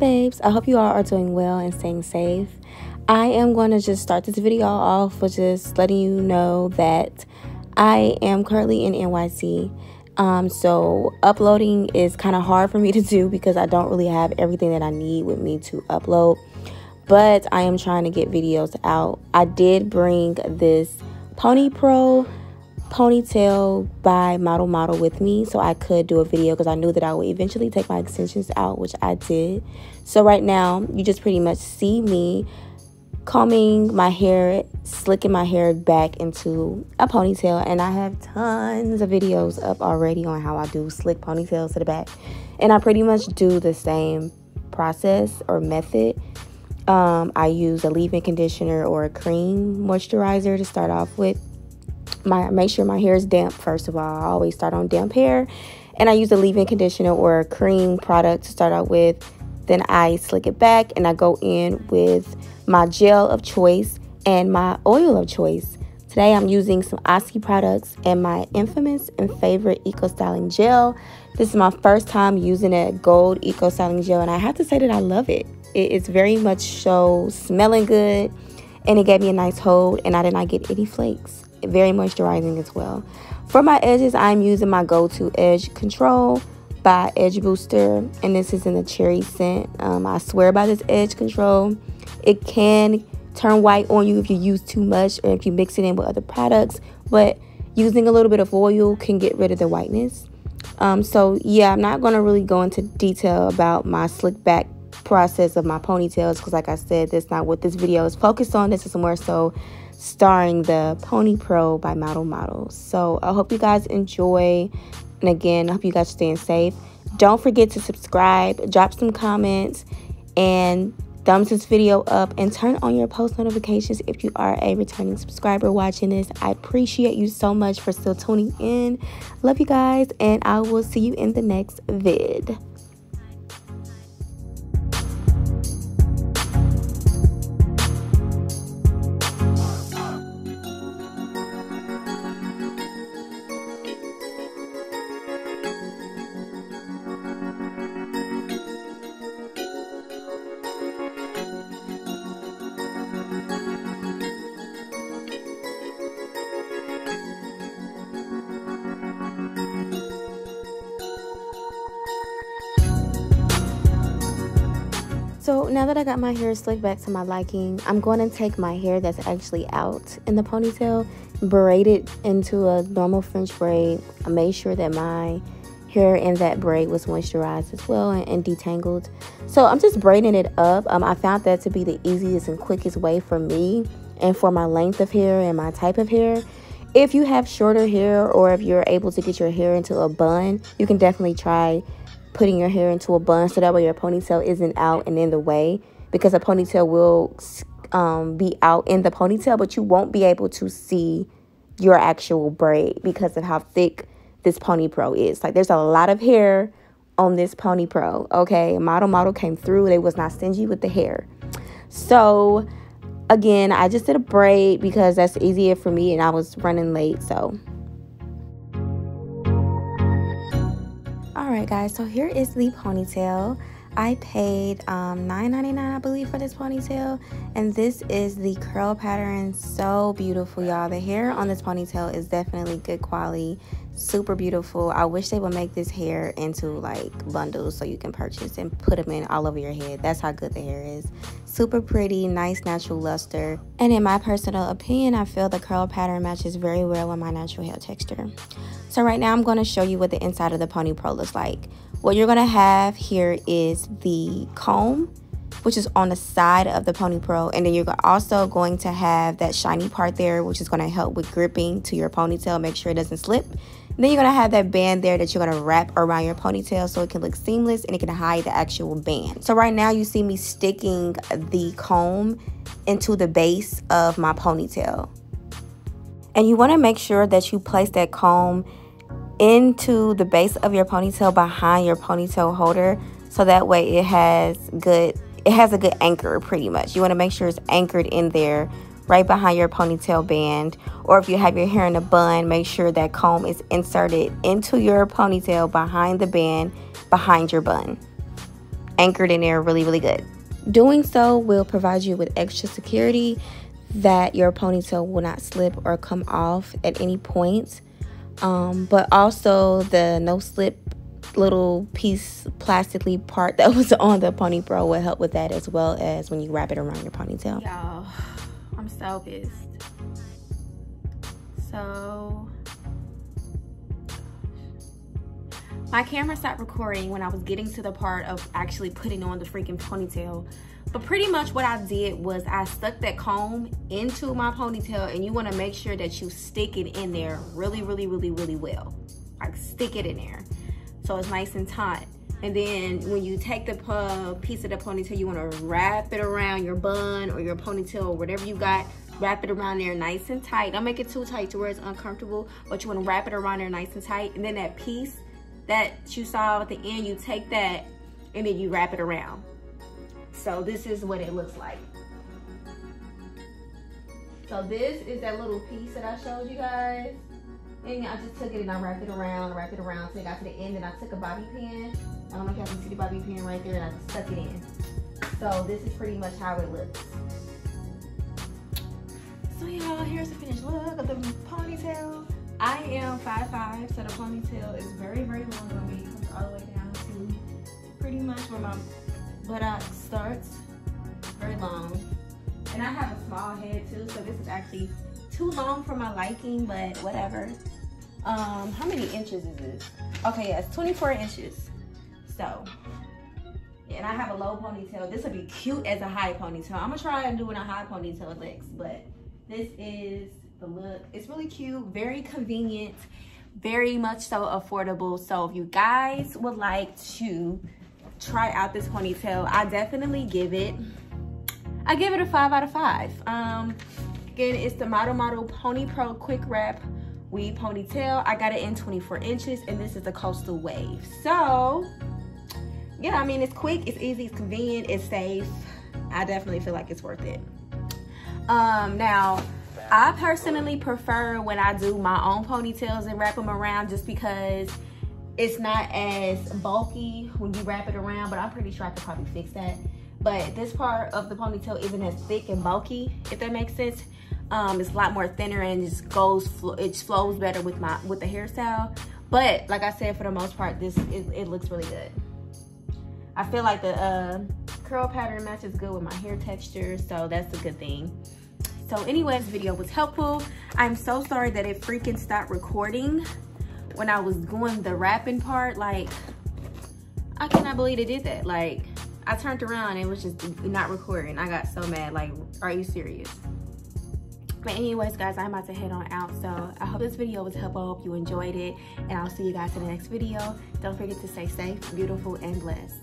babes, I hope you all are doing well and staying safe. I am going to just start this video off with just letting you know that I am currently in NYC. So uploading is kind of hard for me to do because I don't really have everything that I need with me to upload. But I am trying to get videos out. I did bring this Ponytail by Model with me so I could do a video because I knew that I would eventually take my extensions out, which I did. So right now you just pretty much see me combing my hair, slicking my hair back into a ponytail, and I have tons of videos up already on how I do slick ponytails to the back, and I pretty much do the same process or method. I use a leave-in conditioner or a cream moisturizer to start off with. Make sure my hair is damp first of all. I always start on damp hair, and I use a leave-in conditioner or a cream product to start out with. Then I slick it back and I go in with my gel of choice and my oil of choice. Today I'm using some Aussie products and my infamous and favorite Eco Styling Gel. This is my first time using a gold Eco Styling Gel, and I have to say that I love it. It is very much so smelling good, and it gave me a nice hold, and I did not get any flakes. Very moisturizing as well. For my edges, I'm using my go-to edge control by Edge Booster, and this is in the cherry scent. I swear by this edge control. It can turn white on you if you use too much or if you mix it in with other products, but using a little bit of oil can get rid of the whiteness. So yeah, I'm not going to really go into detail about my slick back process of my ponytails because, like I said, that's not what this video is focused on. This is more so starring the Pony Pro by Model. So I hope you guys enjoy, and again, I hope you guys are staying safe. Don't forget to subscribe, drop some comments, and thumbs this video up, and turn on your post notifications if you are a returning subscriber watching this. I appreciate you so much for still tuning in. Love you guys, and I will see you in the next vid. So now that I got my hair slicked back to my liking, I'm going to take my hair that's actually out in the ponytail, braid it into a normal French braid. I made sure that my hair in that braid was moisturized as well and detangled. So I'm just braiding it up. I found that to be the easiest and quickest way for me and for my length of hair and my type of hair. If you have shorter hair, or if you're able to get your hair into a bun, you can definitely try putting your hair into a bun so that way your ponytail isn't out and in the way, because a ponytail will be out in the ponytail, but you won't be able to see your actual braid because of how thick this Pony Pro is. Like, there's a lot of hair on this Pony Pro, okay? Model came through. They was not stingy with the hair. So again, I just did a braid because that's easier for me, and I was running late. So alright guys, so here is the ponytail. I paid $9.99 I believe for this ponytail, and this is the curl pattern. So beautiful, y'all. The hair on this ponytail is definitely good quality, super beautiful. I wish they would make this hair into like bundles so you can purchase and put them in all over your head. That's how good the hair is. Super pretty, nice natural luster, and in my personal opinion, I feel the curl pattern matches very well with my natural hair texture. So right now I'm going to show you what the inside of the Pony Pro looks like. What you're going to have here is the comb, which is on the side of the Pony Pro, and then you're also going to have that shiny part there, which is going to help with gripping to your ponytail, make sure it doesn't slip. And then you're going to have that band there that you're going to wrap around your ponytail so it can look seamless and it can hide the actual band. So right now you see me sticking the comb into the base of my ponytail, and you want to make sure that you place that comb into the base of your ponytail behind your ponytail holder, so that way it has a good anchor. Pretty much you want to make sure it's anchored in there right behind your ponytail band, or if you have your hair in a bun, make sure that comb is inserted into your ponytail behind the band behind your bun. anchored in there really, really good. Doing so will provide you with extra security that your ponytail will not slip or come off at any point. But also the no slip little piece plastically part that was on the pony pro will help with that, as well as when you wrap it around your ponytail. Y'all, I'm so pissed. So my camera stopped recording when I was getting to the part of actually putting on the freaking ponytail. But pretty much what I did was I stuck that comb into my ponytail, and you want to make sure that you stick it in there really, really, really, really well. Like, stick it in there so it's nice and tight. And then when you take the piece of the ponytail, you want to wrap it around your bun or your ponytail or whatever you got. Wrap it around there nice and tight. Don't make it too tight to where it's uncomfortable, but you want to wrap it around there nice and tight. And then that piece that you saw at the end, you take that and then you wrap it around. So this is what it looks like. So this is that little piece that I showed you guys. And I just took it and I wrapped it around till it got to the end, and I took a bobby pin. I don't know if y'all can see the bobby pin right there, and I just stuck it in. So this is pretty much how it looks. So y'all, here's the finished look of the ponytail. I am 5'5", so the ponytail is very, very long on me. It comes all the way down to pretty much where my buttock starts. Very long. And I have a small head too, so this is actually too long for my liking, but whatever. How many inches is this? Okay, yeah, it's 24 inches. So, yeah, and I have a low ponytail. This would be cute as a high ponytail. I'm gonna try and do it a high ponytail next, but this is the look. It's really cute, very convenient, very much so affordable. So if you guys would like to try out this ponytail, I definitely give it a 5 out of 5. Again, it's the Model Pony Pro Quick Wrap Weave Ponytail. I got it in 24 inches, and this is the Coastal Wave. So yeah, I mean, it's quick, it's easy, it's convenient, it's safe. I definitely feel like it's worth it. Now, I personally prefer when I do my own ponytails and wrap them around, just because it's not as bulky when you wrap it around, but I'm pretty sure I could probably fix that. But this part of the ponytail isn't as thick and bulky, if that makes sense. It's a lot more thinner, and it just flows better with the hairstyle. But like I said, for the most part, it looks really good. I feel like the curl pattern matches good with my hair texture, so that's a good thing. So anyway, this video was helpful. I'm so sorry that it freaking stopped recording when I was doing the wrapping part. Like, I cannot believe it did that. Like, I turned around and it was just not recording. I got so mad. Like, are you serious? But anyways, guys, I'm about to head on out. So I hope this video was helpful. I hope you enjoyed it. And I'll see you guys in the next video. Don't forget to stay safe, beautiful, and blessed.